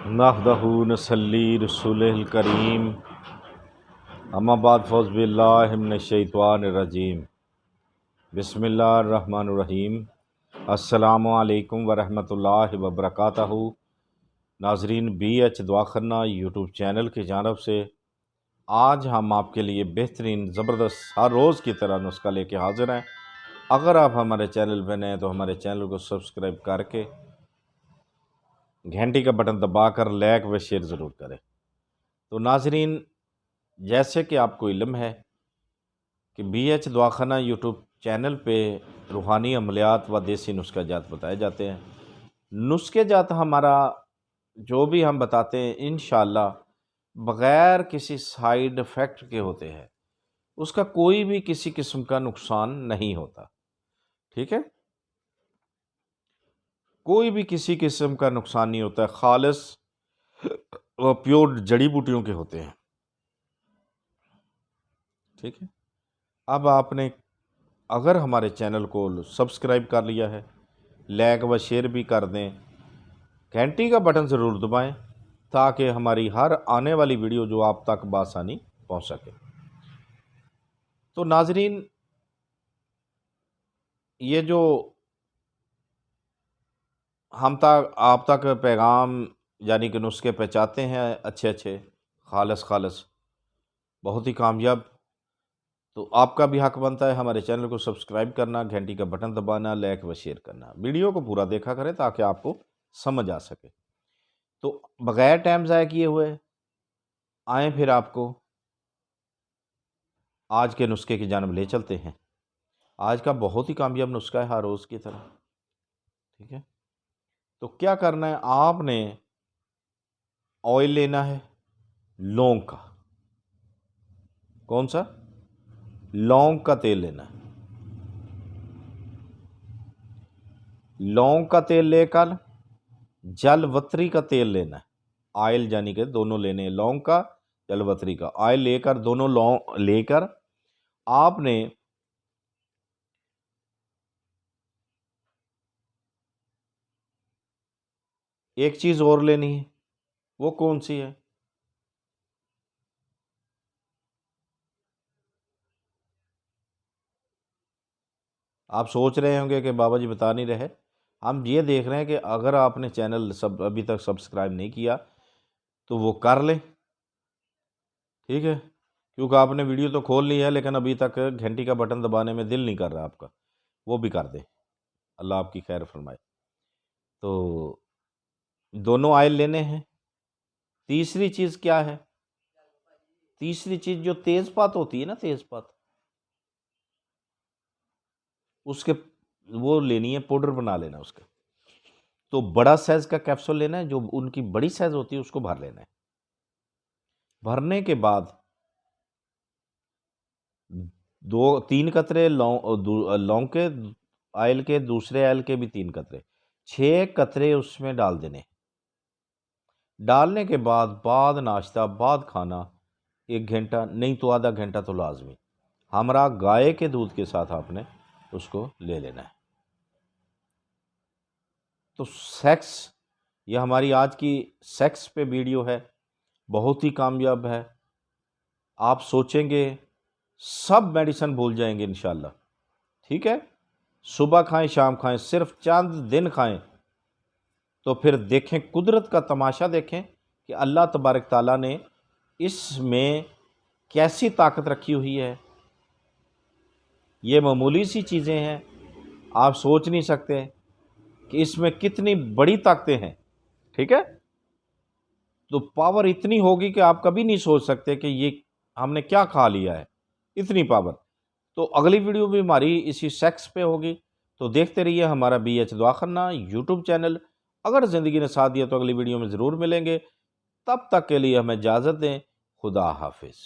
नहदहू नसल्ली रसूलिल करीम अम्मा बाद फ़ौज़ बिल्लाहि मिनश शैतानिर रजीम बिस्मिल्लाहिर रहमानिर रहीम। अस्सलामु अलैकुम वरहमतुल्लाहि वबरकातहू। नाज़रीन, BH दुआख़ाना यूट्यूब चैनल की जानब से आज हम आपके लिए बेहतरीन ज़बरदस्त हर रोज़ की तरह नुस्खा लेके हाज़िर हैं। अगर आप हमारे चैनल पर नए हैं तो हमारे चैनल को सब्सक्राइब करके घंटी का बटन दबाकर लाइक व शेयर ज़रूर करें। तो नाज़रीन, जैसे कि आपको इल्म है कि BH दुआख़ाना यूट्यूब चैनल पे रूहानी अमलियात व देसी नुस्खा जात बताए जाते हैं। नुस्खे जात हमारा जो भी हम बताते हैं इंशाअल्लाह बग़ैर किसी साइड इफ़ेक्ट के होते हैं, उसका कोई भी किसी किस्म का नुकसान नहीं होता। ठीक है, कोई भी किसी किस्म का नुकसान नहीं होता है, खालिस व प्योर जड़ी बूटियों के होते हैं। ठीक है, अब आपने अगर हमारे चैनल को सब्सक्राइब कर लिया है, लाइक व शेयर भी कर दें, घंटी का बटन ज़रूर दबाएं ताकि हमारी हर आने वाली वीडियो जो आप तक बआसानी पहुंच सके। तो नाजरीन, ये जो हम तक आप तक पैगाम यानी कि नुस्खे पहुँचाते हैं अच्छे अच्छे खालस बहुत ही कामयाब, तो आपका भी हक बनता है हमारे चैनल को सब्सक्राइब करना, घंटी का बटन दबाना, लाइक व शेयर करना। वीडियो को पूरा देखा करें ताकि आपको समझ आ सके। तो बग़ैर टाइम ज़ाया किए हुए आए फिर आपको आज के नुस्खे की जानब ले चलते हैं। आज का बहुत ही कामयाब नुस्खा है हर रोज़ की तरह। ठीक है, तो क्या करना है, आपने ऑयल लेना है लौंग का। कौन सा? लौंग का तेल लेना है। लौंग का तेल लेकर जलवत्री का तेल लेना है। ऑयल यानी कि दोनों लेने हैं, लौंग का, जलवत्री का। ऑयल लेकर दोनों लौंग लेकर आपने एक चीज़ और लेनी है। वो कौन सी है? आप सोच रहे होंगे कि बाबा जी बता नहीं रहे। हम ये देख रहे हैं कि अगर आपने चैनल अभी तक सब्सक्राइब नहीं किया तो वो कर लें। ठीक है, क्योंकि आपने वीडियो तो खोल ली है लेकिन अभी तक घंटी का बटन दबाने में दिल नहीं कर रहा आपका, वो भी कर दें, अल्लाह आपकी खैर फरमाए। तो दोनों ऑयल लेने हैं। तीसरी चीज़ क्या है? तीसरी चीज़ जो तेज़पात होती है ना, तेज़पात, उसके वो लेनी है, पाउडर बना लेना उसका। तो बड़ा साइज़ का कैप्सूल लेना है, जो उनकी बड़ी साइज़ होती है उसको भर लेना है। भरने के बाद 2-3 कतरे लौंग के ऑयल के, दूसरे ऑयल के भी 3 कतरे, 6 कतरे उसमें डाल देने। डालने के बाद नाश्ता, बाद खाना 1 घंटा नहीं तो आधा घंटा तो लाजमी हमरा गाय के दूध के साथ आपने उसको ले लेना है। तो सेक्स, ये हमारी आज की सेक्स पे वीडियो है, बहुत ही कामयाब है। आप सोचेंगे सब मेडिसिन भूल जाएंगे इंशाल्लाह। ठीक है, सुबह खाएं शाम खाएं, सिर्फ चंद दिन खाएं, तो फिर देखें कुदरत का तमाशा, देखें कि अल्लाह तबारक ताला ने इसमें कैसी ताकत रखी हुई है। ये मामूली सी चीज़ें हैं, आप सोच नहीं सकते कि इसमें कितनी बड़ी ताकतें हैं। ठीक है, तो पावर इतनी होगी कि आप कभी नहीं सोच सकते कि ये हमने क्या खा लिया है, इतनी पावर। तो अगली वीडियो भी हमारी इसी सेक्स पे होगी, तो देखते रहिए हमारा BH दुआख़ाना यूट्यूब चैनल। अगर ज़िंदगी ने साथ दिया तो अगली वीडियो में ज़रूर मिलेंगे। तब तक के लिए हमें इजाज़त दें। खुदा हाफिज़।